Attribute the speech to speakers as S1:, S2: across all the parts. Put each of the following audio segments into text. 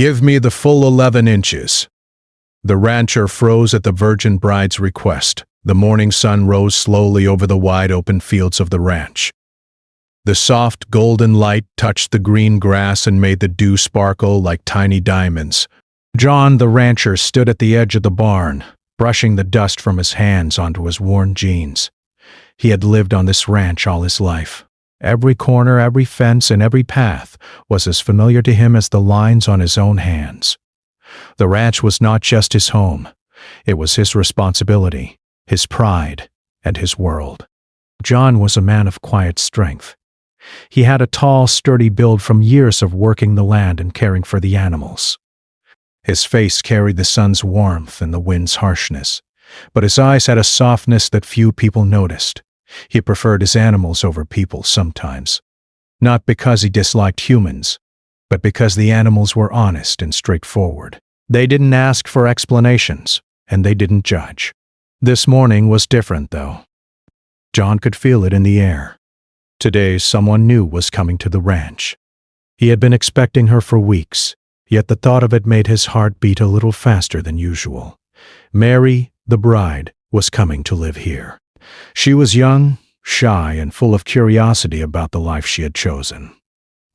S1: Give me the full 11 inches. The rancher froze at the virgin bride's request. The morning sun rose slowly over the wide-open fields of the ranch. The soft, golden light touched the green grass and made the dew sparkle like tiny diamonds. John, the rancher, stood at the edge of the barn, brushing the dust from his hands onto his worn jeans. He had lived on this ranch all his life. Every corner, every fence, and every path was as familiar to him as the lines on his own hands. The ranch was not just his home. It was his responsibility, his pride, and his world. John was a man of quiet strength. He had a tall, sturdy build from years of working the land and caring for the animals. His face carried the sun's warmth and the wind's harshness, but his eyes had a softness that few people noticed. He preferred his animals over people sometimes, not because he disliked humans, but because the animals were honest and straightforward. They didn't ask for explanations, and they didn't judge. This morning was different, though. John could feel it in the air. Today, someone new was coming to the ranch. He had been expecting her for weeks, yet the thought of it made his heart beat a little faster than usual. Mary, the bride, was coming to live here. She was young, shy, and full of curiosity about the life she had chosen.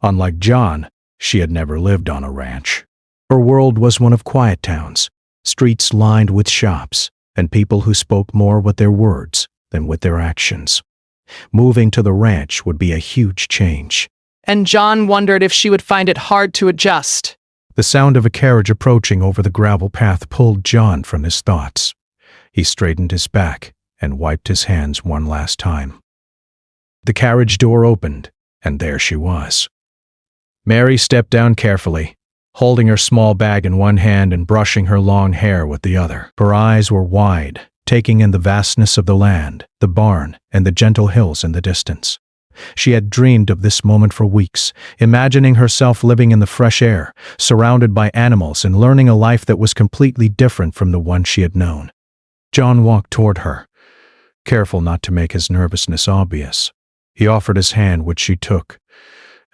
S1: Unlike John, she had never lived on a ranch. Her world was one of quiet towns, streets lined with shops, and people who spoke more with their words than with their actions. Moving to the ranch would be a huge change.
S2: And John wondered if she would find it hard to adjust.
S1: The sound of a carriage approaching over the gravel path pulled John from his thoughts. He straightened his back and wiped his hands one last time. The carriage door opened, and there she was. Mary stepped down carefully, holding her small bag in one hand and brushing her long hair with the other. Her eyes were wide, taking in the vastness of the land, the barn, and the gentle hills in the distance. She had dreamed of this moment for weeks, imagining herself living in the fresh air, surrounded by animals and learning a life that was completely different from the one she had known. John walked toward her, careful not to make his nervousness obvious. He offered his hand, which she took,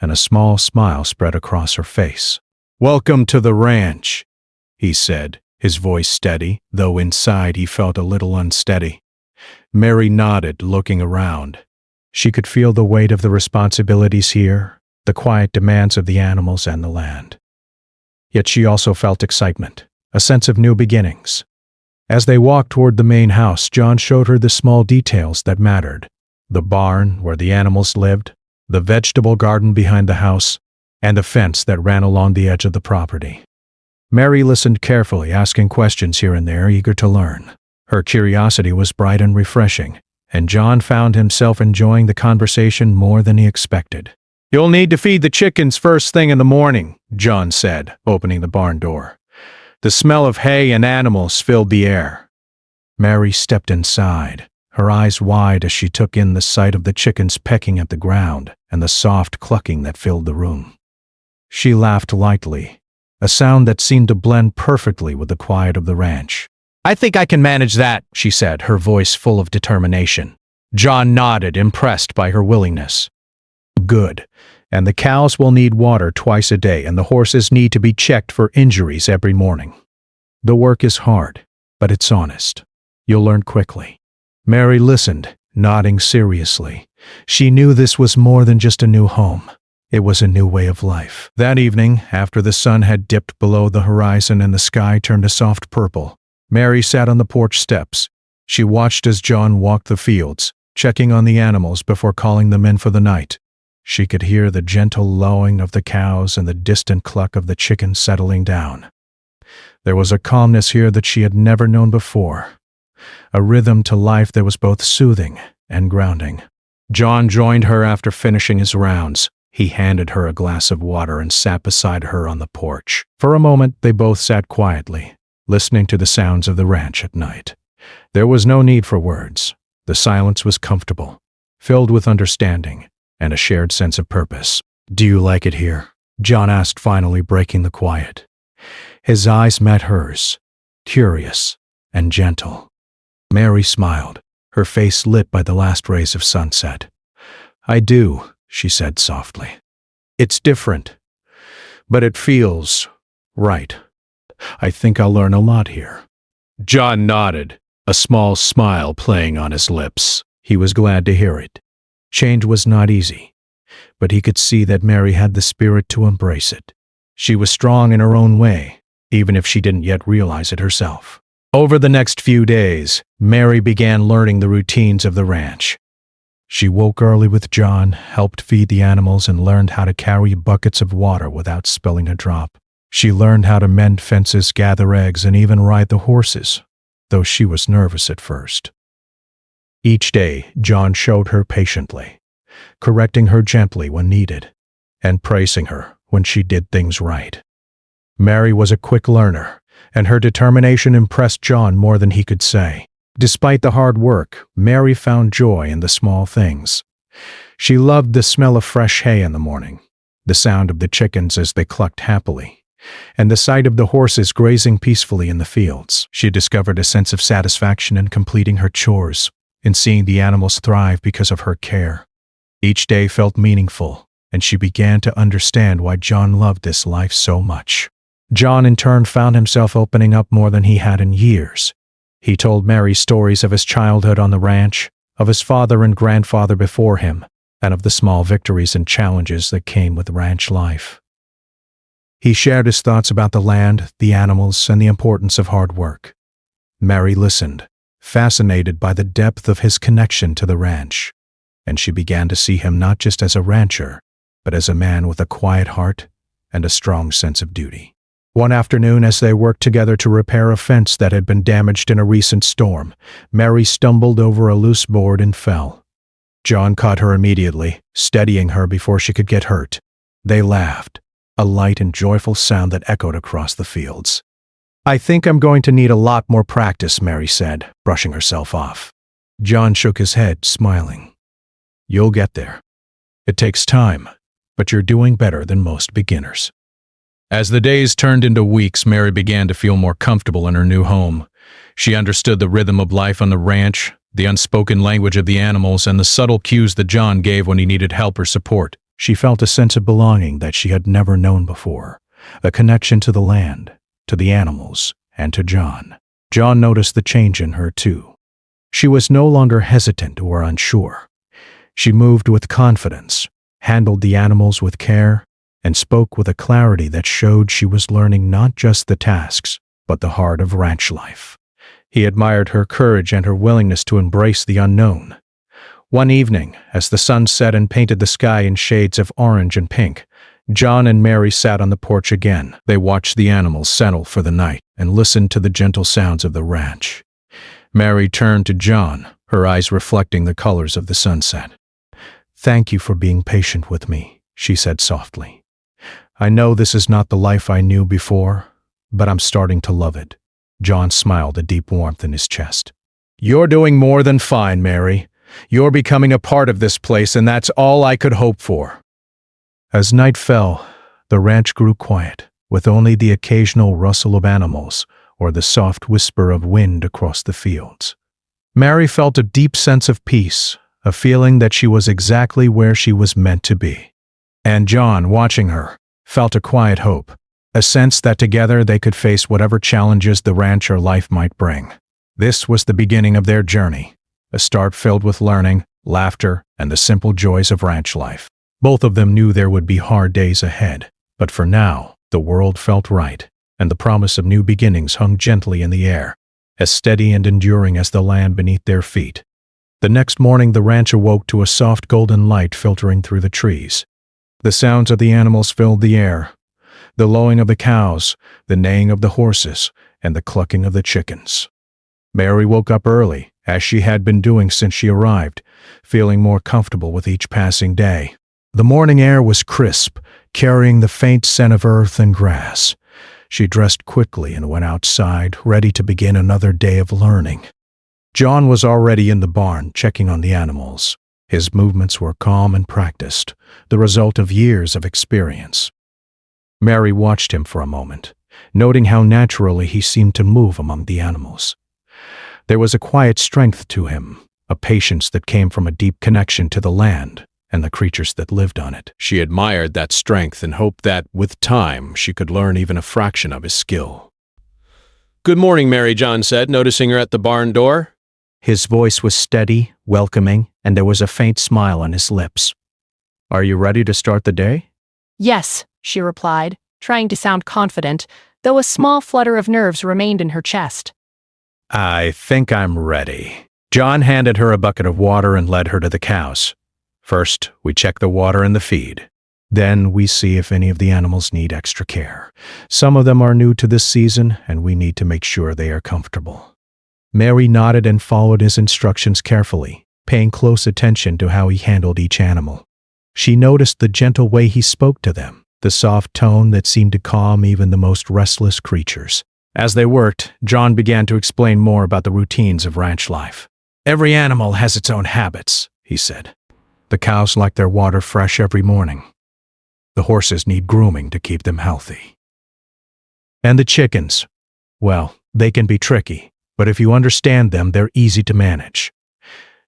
S1: and a small smile spread across her face. "Welcome to the ranch," he said, his voice steady, though inside he felt a little unsteady. Mary nodded, looking around. She could feel the weight of the responsibilities here, the quiet demands of the animals and the land. Yet she also felt excitement, a sense of new beginnings. As they walked toward the main house, John showed her the small details that mattered: the barn where the animals lived, the vegetable garden behind the house, and the fence that ran along the edge of the property. Mary listened carefully, asking questions here and there, eager to learn. Her curiosity was bright and refreshing, and John found himself enjoying the conversation more than he expected. "You'll need to feed the chickens first thing in the morning," John said, opening the barn door. The smell of hay and animals filled the air. Mary stepped inside, her eyes wide as she took in the sight of the chickens pecking at the ground and the soft clucking that filled the room. She laughed lightly, a sound that seemed to blend perfectly with the quiet of the ranch. "I think I can manage that," she said, her voice full of determination. John nodded, impressed by her willingness. "Good. And the cows will need water twice a day, and the horses need to be checked for injuries every morning. The work is hard, but it's honest. You'll learn quickly." Mary listened, nodding seriously. She knew this was more than just a new home. It was a new way of life. That evening, after the sun had dipped below the horizon and the sky turned a soft purple, Mary sat on the porch steps. She watched as John walked the fields, checking on the animals before calling them in for the night. She could hear the gentle lowing of the cows and the distant cluck of the chickens settling down. There was a calmness here that she had never known before, a rhythm to life that was both soothing and grounding. John joined her after finishing his rounds. He handed her a glass of water and sat beside her on the porch. For a moment, they both sat quietly, listening to the sounds of the ranch at night. There was no need for words. The silence was comfortable, filled with understanding and a shared sense of purpose. "Do you like it here?" John asked, finally breaking the quiet. His eyes met hers, curious and gentle. Mary smiled, her face lit by the last rays of sunset. "I do," she said softly. "It's different, but it feels Right. I think I'll learn a lot here. John nodded, a small smile playing on his lips. He was glad to hear it. Change was not easy, but he could see that Mary had the spirit to embrace it. She was strong in her own way, even if she didn't yet realize it herself. Over the next few days, Mary began learning the routines of the ranch. She woke early with John, helped feed the animals, and learned how to carry buckets of water without spilling a drop. She learned how to mend fences, gather eggs, and even ride the horses, though she was nervous at first. Each day, John showed her patiently, correcting her gently when needed, and praising her when she did things right. Mary was a quick learner, and her determination impressed John more than he could say. Despite the hard work, Mary found joy in the small things. She loved the smell of fresh hay in the morning, the sound of the chickens as they clucked happily, and the sight of the horses grazing peacefully in the fields. She discovered a sense of satisfaction in completing her chores, in seeing the animals thrive because of her care. Each day felt meaningful, and she began to understand why John loved this life so much. John in turn found himself opening up more than he had in years. He told Mary stories of his childhood on the ranch, of his father and grandfather before him, and of the small victories and challenges that came with ranch life. He shared his thoughts about the land, the animals, and the importance of hard work. Mary listened, fascinated by the depth of his connection to the ranch, and she began to see him not just as a rancher, but as a man with a quiet heart and a strong sense of duty. One afternoon, as they worked together to repair a fence that had been damaged in a recent storm, Mary stumbled over a loose board and fell. John caught her immediately, steadying her before she could get hurt. They laughed, a light and joyful sound that echoed across the fields. "I think I'm going to need a lot more practice," Mary said, brushing herself off. John shook his head, smiling. "You'll get there. It takes time, but you're doing better than most beginners." As the days turned into weeks, Mary began to feel more comfortable in her new home. She understood the rhythm of life on the ranch, the unspoken language of the animals, and the subtle cues that John gave when he needed help or support. She felt a sense of belonging that she had never known before, a connection to the land, to the animals, and to John. John noticed the change in her, too. She was no longer hesitant or unsure. She moved with confidence, handled the animals with care, and spoke with a clarity that showed she was learning not just the tasks, but the heart of ranch life. He admired her courage and her willingness to embrace the unknown. One evening, as the sun set and painted the sky in shades of orange and pink, John and Mary sat on the porch again. They watched the animals settle for the night and listened to the gentle sounds of the ranch. Mary turned to John, her eyes reflecting the colors of the sunset. "Thank you for being patient with me," she said softly. "I know this is not the life I knew before, but I'm starting to love it." John smiled, a deep warmth in his chest. "You're doing more than fine, Mary. You're becoming a part of this place, and that's all I could hope for." As night fell, the ranch grew quiet, with only the occasional rustle of animals or the soft whisper of wind across the fields. Mary felt a deep sense of peace, a feeling that she was exactly where she was meant to be. And John, watching her, felt a quiet hope, a sense that together they could face whatever challenges the ranch or life might bring. This was the beginning of their journey, a start filled with learning, laughter, and the simple joys of ranch life. Both of them knew there would be hard days ahead, but for now, the world felt right, and the promise of new beginnings hung gently in the air, as steady and enduring as the land beneath their feet. The next morning, the ranch awoke to a soft golden light filtering through the trees. The sounds of the animals filled the air, the lowing of the cows, the neighing of the horses, and the clucking of the chickens. Mary woke up early, as she had been doing since she arrived, feeling more comfortable with each passing day. The morning air was crisp, carrying the faint scent of earth and grass. She dressed quickly and went outside, ready to begin another day of learning. John was already in the barn, checking on the animals. His movements were calm and practiced, the result of years of experience. Mary watched him for a moment, noting how naturally he seemed to move among the animals. There was a quiet strength to him, a patience that came from a deep connection to the land and the creatures that lived on it. She admired that strength and hoped that, with time, she could learn even a fraction of his skill. "Good morning," Mary John said, noticing her at the barn door. His voice was steady, welcoming, and there was a faint smile on his lips. "Are you ready to start the day?"
S2: Yes, she replied, trying to sound confident, though a small flutter of nerves remained in her chest.
S1: "I think I'm ready." John handed her a bucket of water and led her to the cows. First, we check the water and the feed. Then we see if any of the animals need extra care. Some of them are new to this season, and we need to make sure they are comfortable. Mary nodded and followed his instructions carefully, paying close attention to how he handled each animal. She noticed the gentle way he spoke to them, the soft tone that seemed to calm even the most restless creatures. As they worked, John began to explain more about the routines of ranch life. "Every animal has its own habits," he said. "The cows like their water fresh every morning. The horses need grooming to keep them healthy. And the chickens, well, they can be tricky, but if you understand them, they're easy to manage."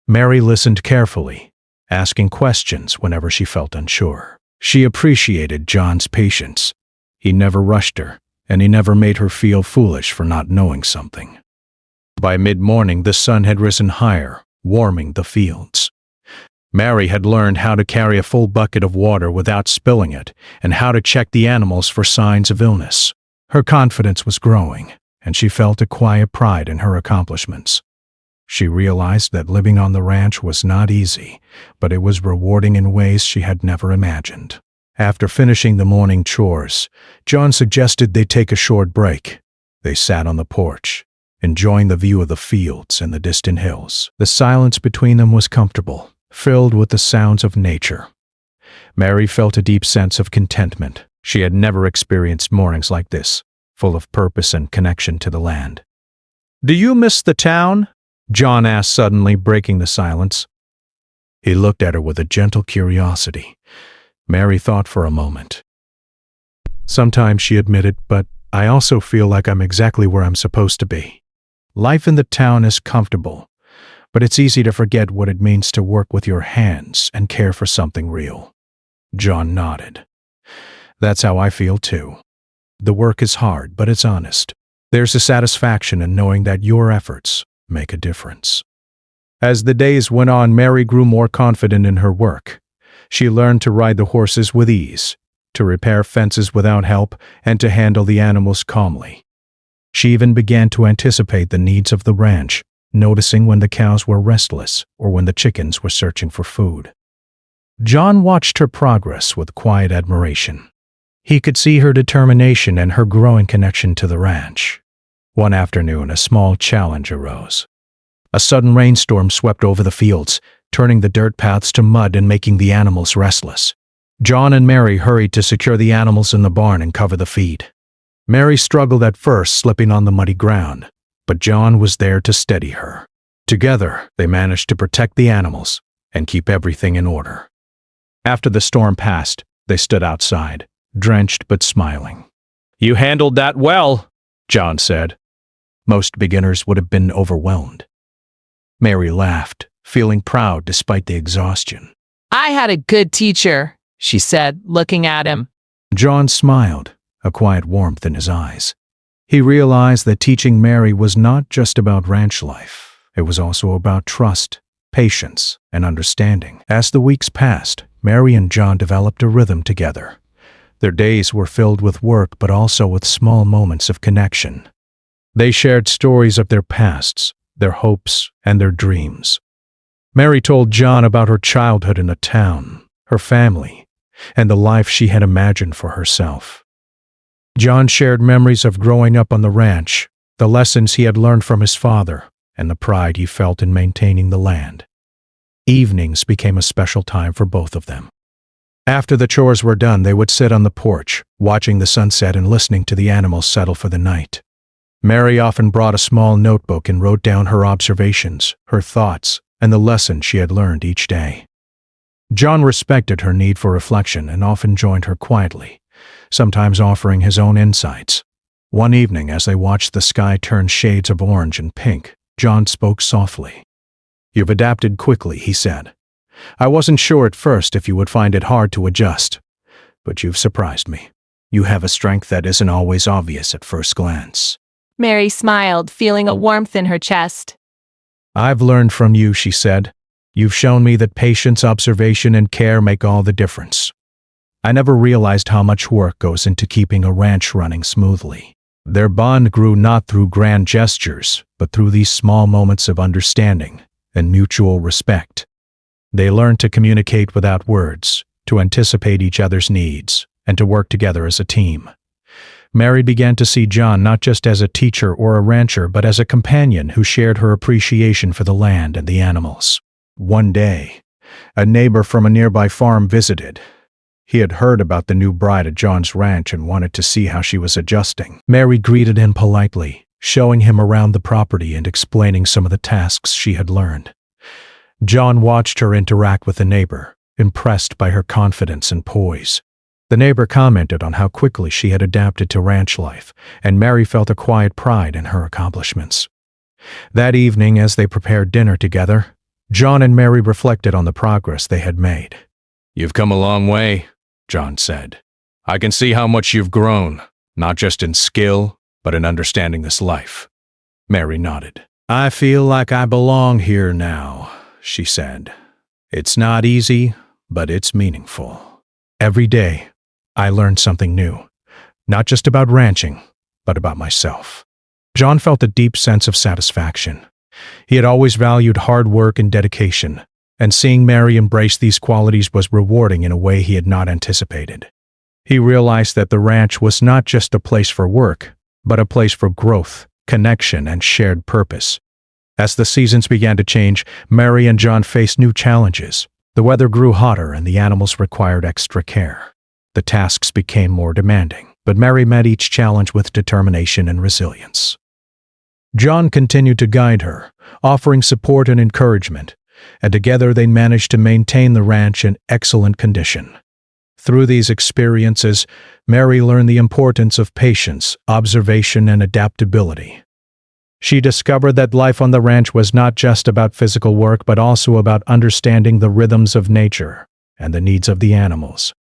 S1: Mary listened carefully, asking questions whenever she felt unsure. She appreciated John's patience. He never rushed her, and he never made her feel foolish for not knowing something. By mid-morning, the sun had risen higher, warming the fields. Mary had learned how to carry a full bucket of water without spilling it, and how to check the animals for signs of illness. Her confidence was growing, and she felt a quiet pride in her accomplishments. She realized that living on the ranch was not easy, but it was rewarding in ways she had never imagined. After finishing the morning chores, John suggested they take a short break. They sat on the porch, enjoying the view of the fields and the distant hills. The silence between them was comfortable, filled with the sounds of nature. Mary felt a deep sense of contentment. She had never experienced mornings like this, full of purpose and connection to the land. "Do you miss the town?" John asked suddenly, breaking the silence. He looked at her with a gentle curiosity. Mary thought for a moment. "Sometimes," she admitted, "but I also feel like I'm exactly where I'm supposed to be. Life in the town is comfortable, but it's easy to forget what it means to work with your hands and care for something real." John nodded. "That's how I feel too. The work is hard, but it's honest. There's a satisfaction in knowing that your efforts make a difference." As the days went on, Mary grew more confident in her work. She learned to ride the horses with ease, to repair fences without help, and to handle the animals calmly. She even began to anticipate the needs of the ranch, noticing when the cows were restless or when the chickens were searching for food. John watched her progress with quiet admiration. He could see her determination and her growing connection to the ranch. One afternoon, a small challenge arose. A sudden rainstorm swept over the fields, turning the dirt paths to mud and making the animals restless. John and Mary hurried to secure the animals in the barn and cover the feed. Mary struggled at first, slipping on the muddy ground, but John was there to steady her. Together, they managed to protect the animals and keep everything in order. After the storm passed, they stood outside, drenched but smiling. "You handled that well," John said. Most beginners would have been overwhelmed. Mary laughed, feeling proud despite the exhaustion.
S2: "I had a good teacher," she said, looking at him.
S1: John smiled, a quiet warmth in his eyes. He realized that teaching Mary was not just about ranch life. It was also about trust, patience, and understanding. As the weeks passed, Mary and John developed a rhythm together. Their days were filled with work, but also with small moments of connection. They shared stories of their pasts, their hopes, and their dreams. Mary told John about her childhood in the town, her family, and the life she had imagined for herself. John shared memories of growing up on the ranch, the lessons he had learned from his father, and the pride he felt in maintaining the land. Evenings became a special time for both of them. After the chores were done, they would sit on the porch, watching the sunset and listening to the animals settle for the night. Mary often brought a small notebook and wrote down her observations, her thoughts, and the lessons she had learned each day. John respected her need for reflection and often joined her quietly, sometimes offering his own insights. One evening, as they watched the sky turn shades of orange and pink, John spoke softly. "You've adapted quickly," he said. I wasn't sure at first if you would find it hard to adjust, but you've surprised me. You have a strength that isn't always obvious at first glance."
S2: Mary smiled, feeling a warmth in her chest.
S1: "I've learned from you," she said. "You've shown me that patience, observation, and care make all the difference. I never realized how much work goes into keeping a ranch running smoothly." Their bond grew not through grand gestures, but through these small moments of understanding and mutual respect. They learned to communicate without words, to anticipate each other's needs, and to work together as a team. Mary began to see John not just as a teacher or a rancher, but as a companion who shared her appreciation for the land and the animals. One day, a neighbor from a nearby farm visited. He had heard about the new bride at John's ranch and wanted to see how she was adjusting. Mary greeted him politely, showing him around the property and explaining some of the tasks she had learned. John watched her interact with the neighbor, impressed by her confidence and poise. The neighbor commented on how quickly she had adapted to ranch life, and Mary felt a quiet pride in her accomplishments. That evening, as they prepared dinner together, John and Mary reflected on the progress they had made. "You've come a long way," John said. "I can see how much you've grown, not just in skill, but in understanding this life." Mary nodded. "I feel like I belong here now," she said. "It's not easy, but it's meaningful. Every day, I learned something new, not just about ranching, but about myself." John felt a deep sense of satisfaction. He had always valued hard work and dedication, and seeing Mary embrace these qualities was rewarding in a way he had not anticipated. He realized that the ranch was not just a place for work, but a place for growth, connection, and shared purpose. As the seasons began to change, Mary and John faced new challenges. The weather grew hotter and the animals required extra care. The tasks became more demanding, but Mary met each challenge with determination and resilience. John continued to guide her, offering support and encouragement, and together they managed to maintain the ranch in excellent condition. Through these experiences, Mary learned the importance of patience, observation, and adaptability. She discovered that life on the ranch was not just about physical work, but also about understanding the rhythms of nature and the needs of the animals.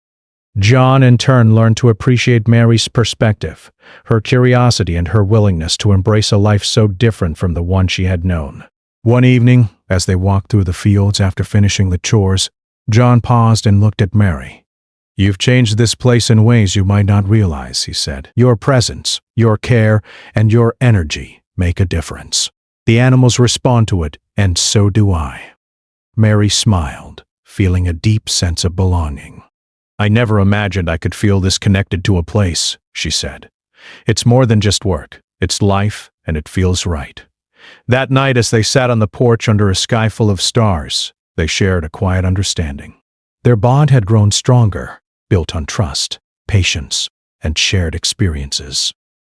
S1: John, in turn, learned to appreciate Mary's perspective, her curiosity, and her willingness to embrace a life so different from the one she had known. One evening, as they walked through the fields after finishing the chores, John paused and looked at Mary. "You've changed this place in ways you might not realize," he said. "Your presence, your care, and your energy make a difference. The animals respond to it, and so do I." Mary smiled, feeling a deep sense of belonging. "I never imagined I could feel this connected to a place," she said. "It's more than just work. It's life, and it feels right." That night, as they sat on the porch under a sky full of stars, they shared a quiet understanding. Their bond had grown stronger, built on trust, patience, and shared experiences.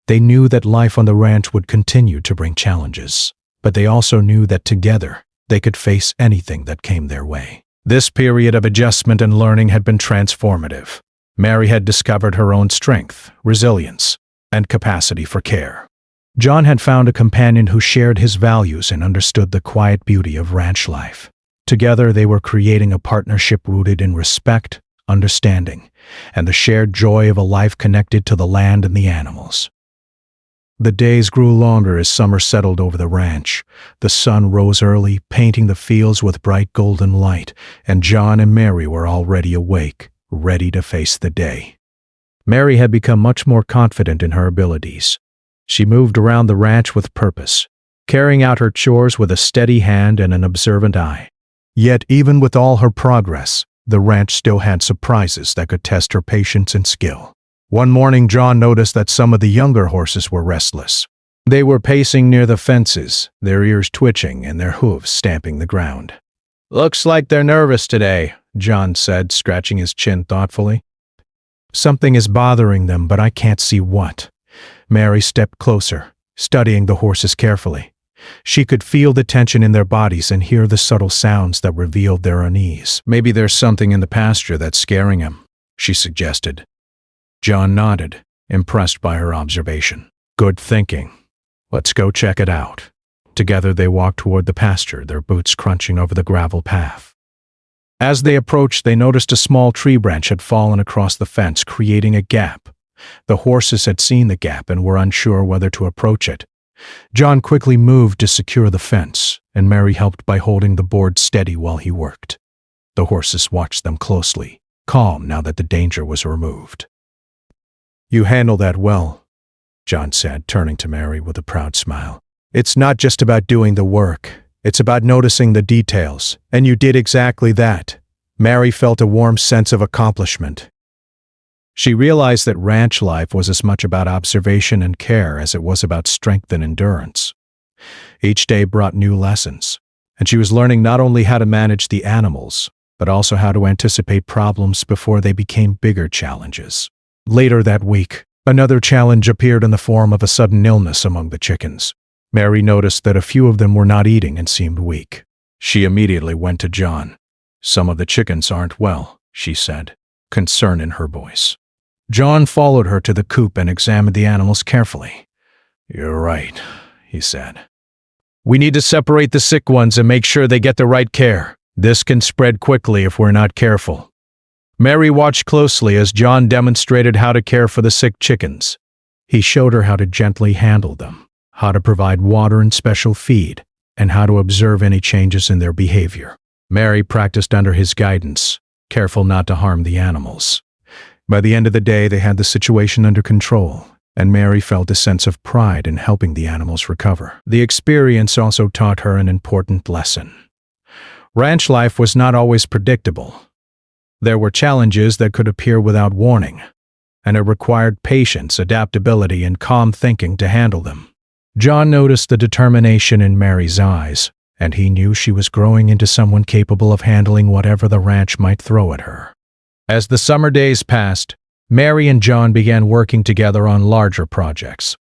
S1: They knew that life on the ranch would continue to bring challenges, but they also knew that together they could face anything that came their way. This period of adjustment and learning had been transformative. Mary had discovered her own strength, resilience, and capacity for care. John had found a companion who shared his values and understood the quiet beauty of ranch life. Together, they were creating a partnership rooted in respect, understanding, and the shared joy of a life connected to the land and the animals. The days grew longer as summer settled over the ranch. The sun rose early, painting the fields with bright golden light, and John and Mary were already awake, ready to face the day. Mary had become much more confident in her abilities. She moved around the ranch with purpose, carrying out her chores with a steady hand and an observant eye. Yet, even with all her progress, the ranch still had surprises that could test her patience and skill. One morning, John noticed that some of the younger horses were restless. They were pacing near the fences, their ears twitching and their hooves stamping the ground. "Looks like they're nervous today," John said, scratching his chin thoughtfully. "Something is bothering them, but I can't see what." Mary stepped closer, studying the horses carefully. She could feel the tension in their bodies and hear the subtle sounds that revealed their unease. "Maybe there's something in the pasture that's scaring them," she suggested. John nodded, impressed by her observation. "Good thinking. Let's go check it out." Together they walked toward the pasture, their boots crunching over the gravel path. As they approached, they noticed a small tree branch had fallen across the fence, creating a gap. The horses had seen the gap and were unsure whether to approach it. John quickly moved to secure the fence, and Mary helped by holding the board steady while he worked. The horses watched them closely, calm now that the danger was removed. "You handle that well," John said, turning to Mary with a proud smile. "It's not just about doing the work. It's about noticing the details, and you did exactly that." Mary felt a warm sense of accomplishment. She realized that ranch life was as much about observation and care as it was about strength and endurance. Each day brought new lessons, and she was learning not only how to manage the animals, but also how to anticipate problems before they became bigger challenges. Later that week, another challenge appeared in the form of a sudden illness among the chickens. Mary noticed that a few of them were not eating and seemed weak. She immediately went to John. "Some of the chickens aren't well," she said, concern in her voice. John followed her to the coop and examined the animals carefully. "You're right," he said. "We need to separate the sick ones and make sure they get the right care. This can spread quickly if we're not careful." Mary watched closely as John demonstrated how to care for the sick chickens. He showed her how to gently handle them, how to provide water and special feed, and how to observe any changes in their behavior. Mary practiced under his guidance, careful not to harm the animals. By the end of the day, they had the situation under control, and Mary felt a sense of pride in helping the animals recover. The experience also taught her an important lesson. Ranch life was not always predictable. There were challenges that could appear without warning, and it required patience, adaptability, and calm thinking to handle them. John noticed the determination in Mary's eyes, and he knew she was growing into someone capable of handling whatever the ranch might throw at her. As the summer days passed, Mary and John began working together on larger projects.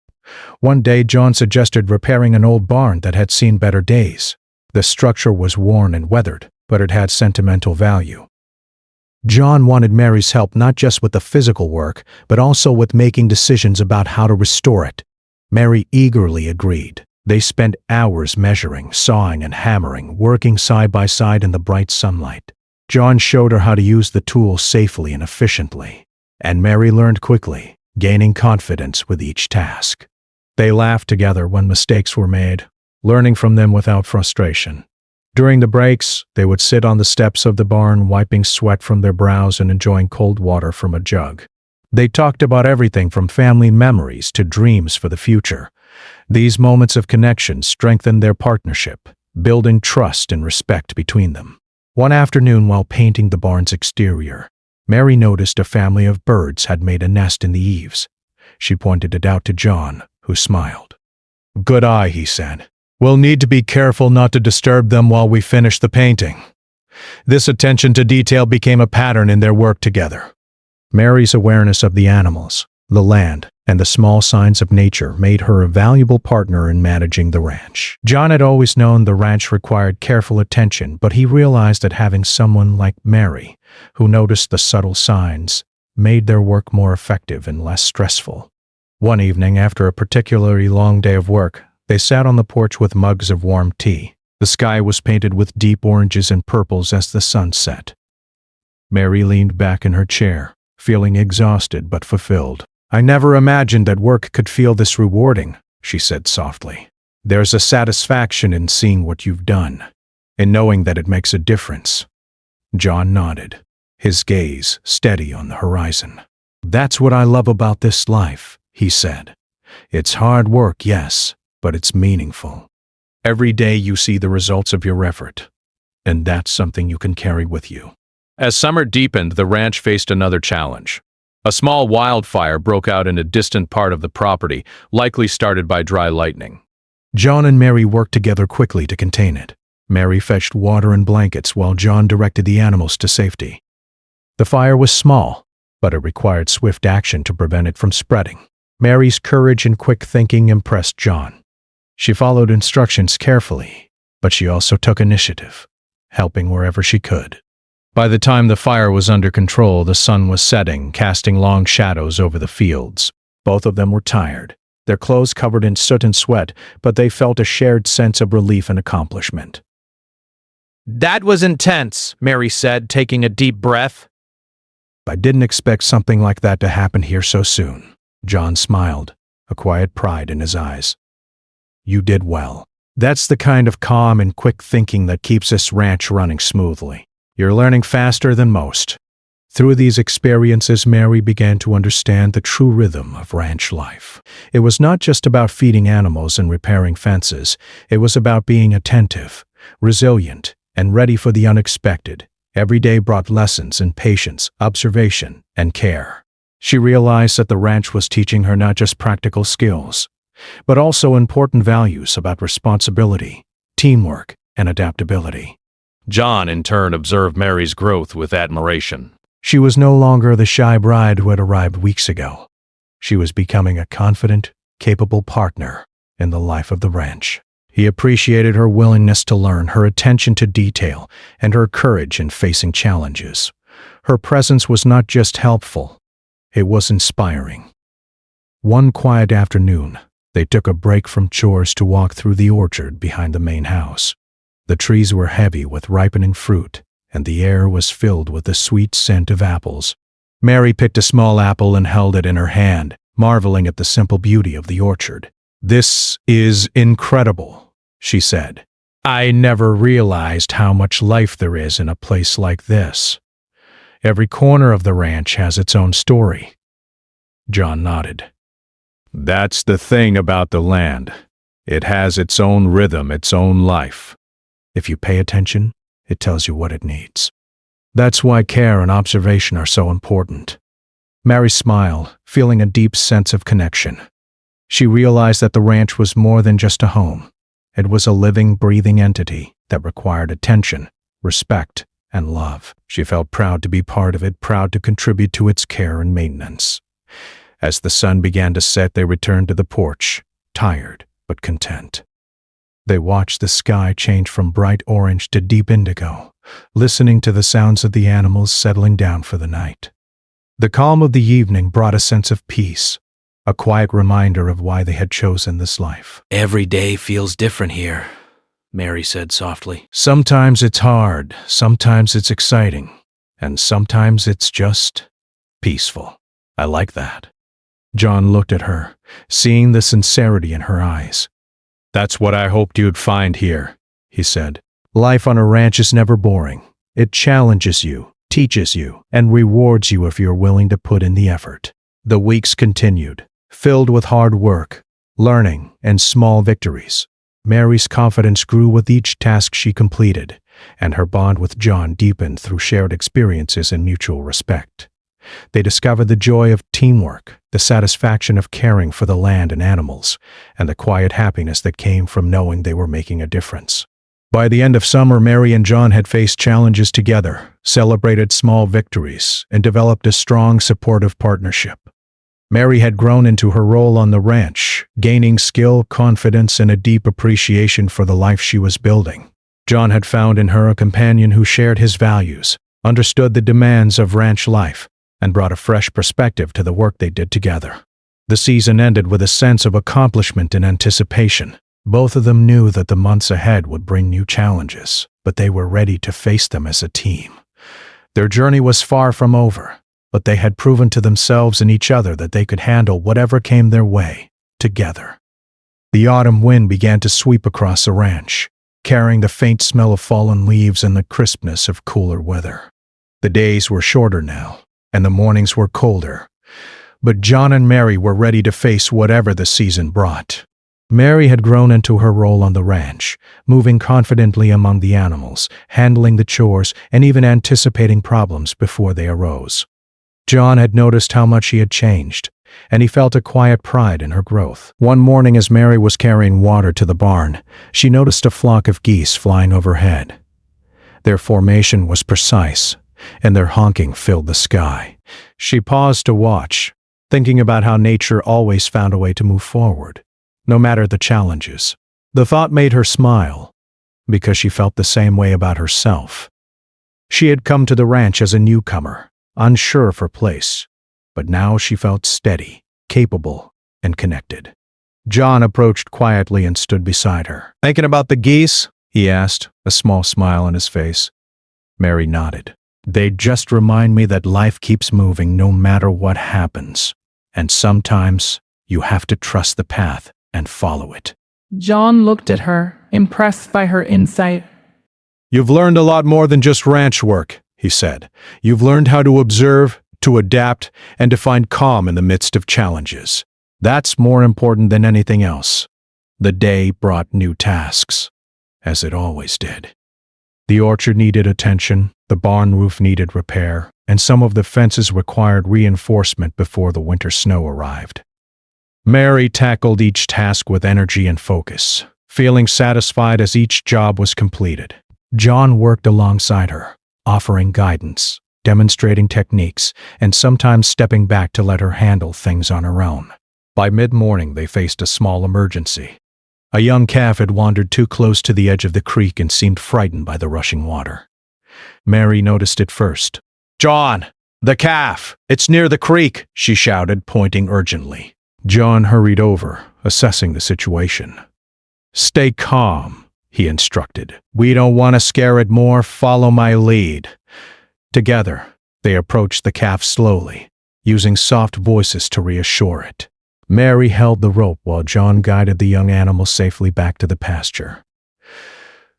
S1: One day, John suggested repairing an old barn that had seen better days. The structure was worn and weathered, but it had sentimental value. John wanted Mary's help not just with the physical work, but also with making decisions about how to restore it. Mary eagerly agreed. They spent hours measuring, sawing, and hammering, working side by side in the bright sunlight. John showed her how to use the tools safely and efficiently, and Mary learned quickly, gaining confidence with each task. They laughed together when mistakes were made, learning from them without frustration. During the breaks, they would sit on the steps of the barn, wiping sweat from their brows and enjoying cold water from a jug. They talked about everything from family memories to dreams for the future. These moments of connection strengthened their partnership, building trust and respect between them. One afternoon, while painting the barn's exterior, Mary noticed a family of birds had made a nest in the eaves. She pointed it out to John, who smiled. "Good eye," he said. "We'll need to be careful not to disturb them while we finish the painting." This attention to detail became a pattern in their work together. Mary's awareness of the animals, the land, and the small signs of nature made her a valuable partner in managing the ranch. John had always known the ranch required careful attention, but he realized that having someone like Mary, who noticed the subtle signs, made their work more effective and less stressful. One evening, after a particularly long day of work, they sat on the porch with mugs of warm tea. The sky was painted with deep oranges and purples as the sun set. Mary leaned back in her chair, feeling exhausted but fulfilled. "I never imagined that work could feel this rewarding," she said softly. "There's a satisfaction in seeing what you've done, in knowing that it makes a difference." John nodded, his gaze steady on the horizon. "That's what I love about this life," he said. "It's hard work, yes, but it's meaningful. Every day you see the results of your effort, and that's something you can carry with you." As summer deepened, the ranch faced another challenge. A small wildfire broke out in a distant part of the property, likely started by dry lightning. John and Mary worked together quickly to contain it. Mary fetched water and blankets while John directed the animals to safety. The fire was small, but it required swift action to prevent it from spreading. Mary's courage and quick thinking impressed John. She followed instructions carefully, but she also took initiative, helping wherever she could. By the time the fire was under control, the sun was setting, casting long shadows over the fields. Both of them were tired, their clothes covered in soot and sweat, but they felt a shared sense of relief and accomplishment. That was intense, Mary said, taking a deep breath. I didn't expect something like that to happen here so soon. John smiled, a quiet pride in his eyes. You did well. That's the kind of calm and quick thinking that keeps this ranch running smoothly. You're learning faster than most. Through these experiences, Mary began to understand the true rhythm of ranch life. It was not just about feeding animals and repairing fences. It was about being attentive, resilient, and ready for the unexpected. Every day brought lessons in patience, observation, and care. She realized that the ranch was teaching her not just practical skills, but also important values about responsibility, teamwork, and adaptability. John, in turn, observed Mary's growth with admiration. She was no longer the shy bride who had arrived weeks ago. She was becoming a confident, capable partner in the life of the ranch. He appreciated her willingness to learn, her attention to detail, and her courage in facing challenges. Her presence was not just helpful, it was inspiring. One quiet afternoon, they took a break from chores to walk through the orchard behind the main house. The trees were heavy with ripening fruit, and the air was filled with the sweet scent of apples. Mary picked a small apple and held it in her hand, marveling at the simple beauty of the orchard. "This is incredible," she said. "I never realized how much life there is in a place like this. Every corner of the ranch has its own story." John nodded. "That's the thing about the land. It has its own rhythm, its own life. If you pay attention, it tells you what it needs. That's why care and observation are so important." Mary smiled, feeling a deep sense of connection. She realized that the ranch was more than just a home. It was a living, breathing entity that required attention, respect, and love. She felt proud to be part of it, proud to contribute to its care and maintenance. As the sun began to set, they returned to the porch, tired but content. They watched the sky change from bright orange to deep indigo, listening to the sounds of the animals settling down for the night. The calm of the evening brought a sense of peace, a quiet reminder of why they had chosen this life. "Every day feels different here," Mary said softly. "Sometimes it's hard, sometimes it's exciting, and sometimes it's just peaceful." "I like that." John looked at her, seeing the sincerity in her eyes. "That's what I hoped you'd find here," he said. "Life on a ranch is never boring. It challenges you, teaches you, and rewards you if you're willing to put in the effort." The weeks continued, filled with hard work, learning, and small victories. Mary's confidence grew with each task she completed, and her bond with John deepened through shared experiences and mutual respect. They discovered the joy of teamwork, the satisfaction of caring for the land and animals, and the quiet happiness that came from knowing they were making a difference. By the end of summer, Mary and John had faced challenges together, celebrated small victories, and developed a strong, supportive partnership. Mary had grown into her role on the ranch, gaining skill, confidence, and a deep appreciation for the life she was building. John had found in her a companion who shared his values, understood the demands of ranch life, and brought a fresh perspective to the work they did together. The season ended with a sense of accomplishment and anticipation. Both of them knew that the months ahead would bring new challenges, but they were ready to face them as a team. Their journey was far from over, but they had proven to themselves and each other that they could handle whatever came their way, together. The autumn wind began to sweep across the ranch, carrying the faint smell of fallen leaves and the crispness of cooler weather. The days were shorter now, and the mornings were colder, but John and Mary were ready to face whatever the season brought. Mary had grown into her role on the ranch, moving confidently among the animals, handling the chores, and even anticipating problems before they arose. John had noticed how much she had changed, and he felt a quiet pride in her growth. One morning as Mary was carrying water to the barn, she noticed a flock of geese flying overhead. Their formation was precise, and their honking filled the sky. She paused to watch, thinking about how nature always found a way to move forward, no matter the challenges. The thought made her smile, because she felt the same way about herself. She had come to the ranch as a newcomer, unsure of her place, but now she felt steady, capable, and connected. John approached quietly and stood beside her. "Thinking about the geese?" he asked, a small smile on his face. Mary nodded. They just remind me that life keeps moving no matter what happens, and sometimes you have to trust the path and follow it.
S3: John looked at her, impressed by her insight.
S1: You've learned a lot more than just ranch work, he said. You've learned how to observe, to adapt, and to find calm in the midst of challenges. That's more important than anything else. The day brought new tasks, as it always did. The orchard needed attention, the barn roof needed repair, and some of the fences required reinforcement before the winter snow arrived. Mary tackled each task with energy and focus, feeling satisfied as each job was completed. John worked alongside her, offering guidance, demonstrating techniques, and sometimes stepping back to let her handle things on her own. By mid-morning, they faced a small emergency. A young calf had wandered too close to the edge of the creek and seemed frightened by the rushing water. Mary noticed it first. "John, the calf! It's near the creek!" she shouted, pointing urgently. John hurried over, assessing the situation. "Stay calm," he instructed. "We don't want to scare it more. Follow my lead." Together, they approached the calf slowly, using soft voices to reassure it. Mary held the rope while John guided the young animal safely back to the pasture.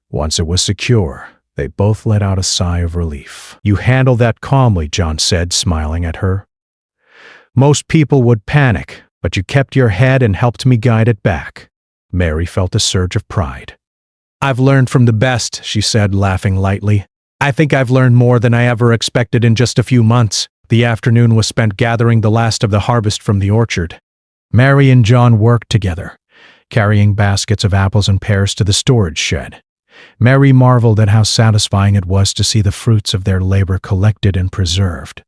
S1: Once it was secure, they both let out a sigh of relief. "You handled that calmly," John said, smiling at her. "Most people would panic, but you kept your head and helped me guide it back." Mary felt a surge of pride. "I've learned from the best," she said, laughing lightly. "I think I've learned more than I ever expected in just a few months." The afternoon was spent gathering the last of the harvest from the orchard. Mary and John worked together, carrying baskets of apples and pears to the storage shed. Mary marveled at how satisfying it was to see the fruits of their labor collected and preserved.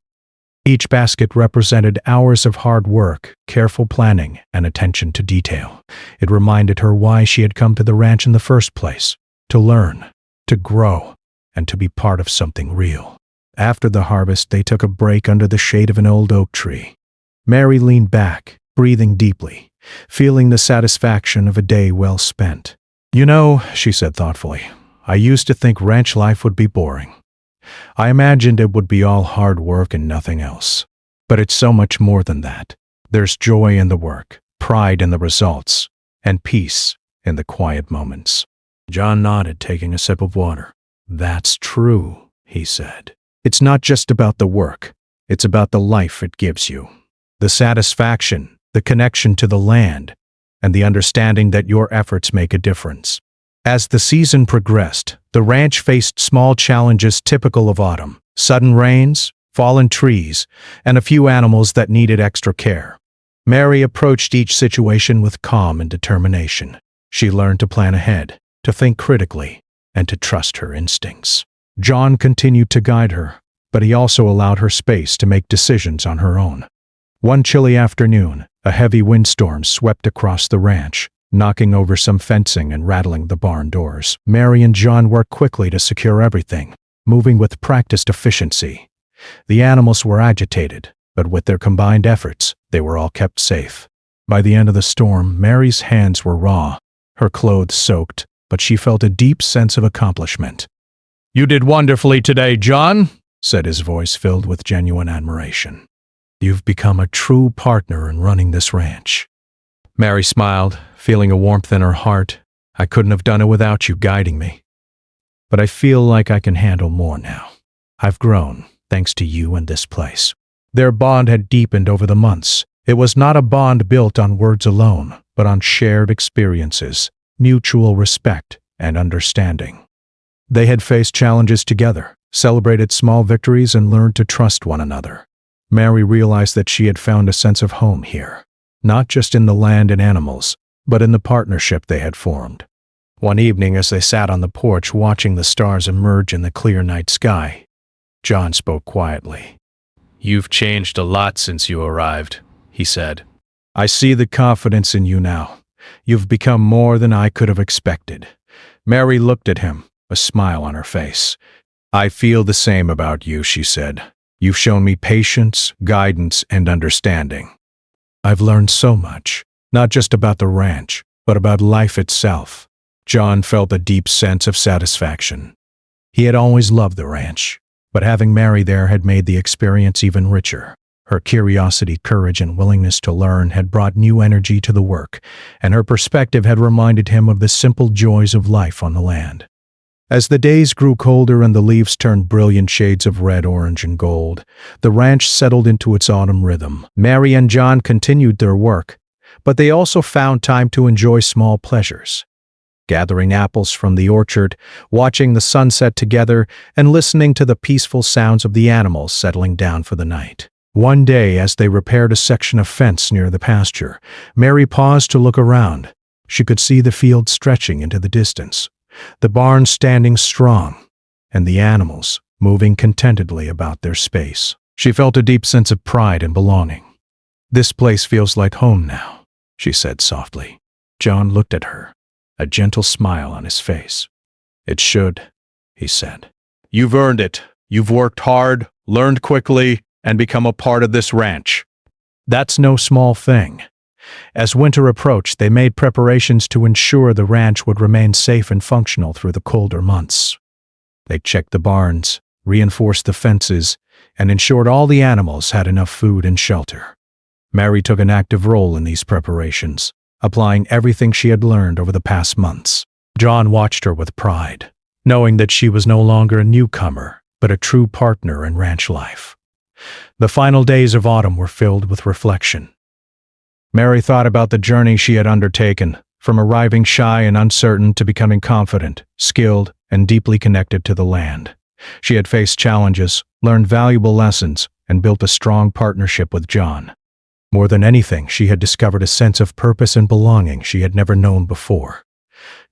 S1: Each basket represented hours of hard work, careful planning, and attention to detail. It reminded her why she had come to the ranch in the first place: to learn, to grow, and to be part of something real. After the harvest, they took a break under the shade of an old oak tree. Mary leaned back, breathing deeply, feeling the satisfaction of a day well spent. "You know," she said thoughtfully, "I used to think ranch life would be boring. I imagined it would be all hard work and nothing else. But it's so much more than that. There's joy in the work, pride in the results, and peace in the quiet moments." John nodded, taking a sip of water. "That's true," he said. "It's not just about the work. It's about the life it gives you. The satisfaction, the connection to the land, and the understanding that your efforts make a difference." As the season progressed, the ranch faced small challenges typical of autumn: sudden rains, fallen trees, and a few animals that needed extra care. Mary approached each situation with calm and determination. She learned to plan ahead, to think critically, and to trust her instincts. John continued to guide her, but he also allowed her space to make decisions on her own. One chilly afternoon, a heavy windstorm swept across the ranch, knocking over some fencing and rattling the barn doors. Mary and John worked quickly to secure everything, moving with practiced efficiency. The animals were agitated, but with their combined efforts, they were all kept safe. By the end of the storm, Mary's hands were raw, her clothes soaked, but she felt a deep sense of accomplishment. "You did wonderfully today, John," said his voice filled with genuine admiration. "You've become a true partner in running this ranch." Mary smiled, feeling a warmth in her heart. "I couldn't have done it without you guiding me. But I feel like I can handle more now. I've grown, thanks to you and this place." Their bond had deepened over the months. It was not a bond built on words alone, but on shared experiences, mutual respect, and understanding. They had faced challenges together, celebrated small victories, and learned to trust one another. Mary realized that she had found a sense of home here, not just in the land and animals, but in the partnership they had formed. One evening, as they sat on the porch watching the stars emerge in the clear night sky, John spoke quietly. "You've changed a lot since you arrived," he said. "I see the confidence in you now. You've become more than I could have expected." Mary looked at him, a smile on her face. "I feel the same about you," she said. "You've shown me patience, guidance, and understanding. I've learned so much, not just about the ranch, but about life itself. John felt a deep sense of satisfaction. He had always loved the ranch, but having Mary there had made the experience even richer. Her curiosity, courage, and willingness to learn had brought new energy to the work, and her perspective had reminded him of the simple joys of life on the land. As the days grew colder and the leaves turned brilliant shades of red, orange, and gold, the ranch settled into its autumn rhythm. Mary and John continued their work, but they also found time to enjoy small pleasures. Gathering apples from the orchard, watching the sunset together, and listening to the peaceful sounds of the animals settling down for the night. One day, as they repaired a section of fence near the pasture, Mary paused to look around. She could see the field stretching into the distance, the barn standing strong, and the animals moving contentedly about their space. She felt a deep sense of pride and belonging. "This place feels like home now," she said softly. John looked at her, a gentle smile on his face. "It should," he said. "You've earned it. You've worked hard, learned quickly, and become a part of this ranch. That's no small thing." As winter approached, they made preparations to ensure the ranch would remain safe and functional through the colder months. They checked the barns, reinforced the fences, and ensured all the animals had enough food and shelter. Mary took an active role in these preparations, applying everything she had learned over the past months. John watched her with pride, knowing that she was no longer a newcomer, but a true partner in ranch life. The final days of autumn were filled with reflection. Mary thought about the journey she had undertaken, from arriving shy and uncertain to becoming confident, skilled, and deeply connected to the land. She had faced challenges, learned valuable lessons, and built a strong partnership with John. More than anything, she had discovered a sense of purpose and belonging she had never known before.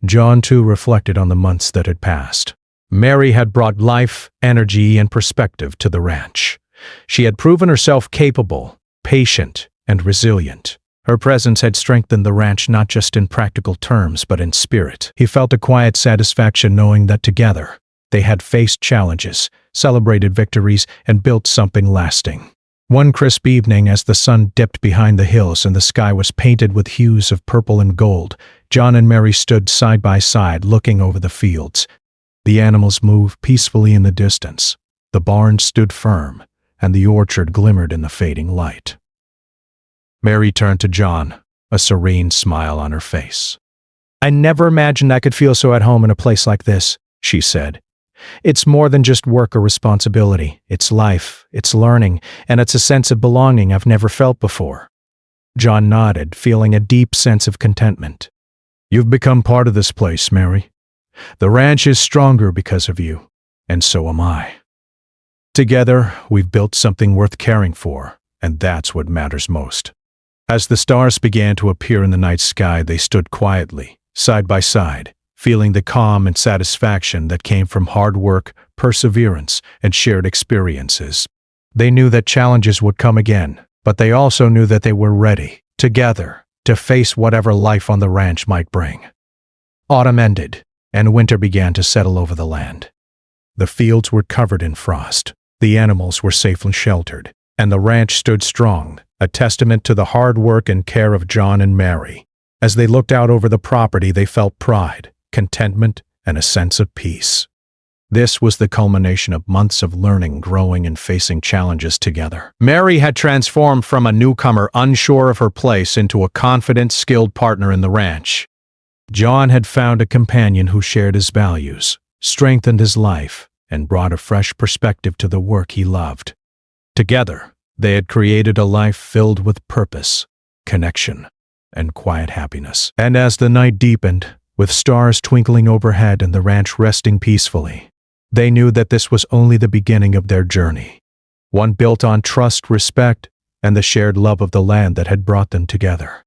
S1: John, too, reflected on the months that had passed. Mary had brought life, energy, and perspective to the ranch. She had proven herself capable, patient, and resilient. Her presence had strengthened the ranch not just in practical terms but in spirit. He felt a quiet satisfaction knowing that together, they had faced challenges, celebrated victories, and built something lasting. One crisp evening, as the sun dipped behind the hills and the sky was painted with hues of purple and gold, John and Mary stood side by side looking over the fields. The animals moved peacefully in the distance. The barn stood firm, and the orchard glimmered in the fading light. Mary turned to John, a serene smile on her face. "I never imagined I could feel so at home in a place like this," she said. "It's more than just work or responsibility. It's life, it's learning, and it's a sense of belonging I've never felt before." John nodded, feeling a deep sense of contentment. "You've become part of this place, Mary. The ranch is stronger because of you, and so am I. Together, we've built something worth caring for, and that's what matters most." As the stars began to appear in the night sky, they stood quietly, side by side, feeling the calm and satisfaction that came from hard work, perseverance, and shared experiences. They knew that challenges would come again, but they also knew that they were ready, together, to face whatever life on the ranch might bring. Autumn ended, and winter began to settle over the land. The fields were covered in frost. The animals were safely sheltered, and the ranch stood strong, a testament to the hard work and care of John and Mary. As they looked out over the property, they felt pride, contentment, and a sense of peace. This was the culmination of months of learning, growing, and facing challenges together. Mary had transformed from a newcomer unsure of her place into a confident, skilled partner in the ranch. John had found a companion who shared his values, strengthened his life, and brought a fresh perspective to the work he loved. Together, they had created a life filled with purpose, connection, and quiet happiness. And as the night deepened, with stars twinkling overhead and the ranch resting peacefully, they knew that this was only the beginning of their journey, one built on trust, respect, and the shared love of the land that had brought them together.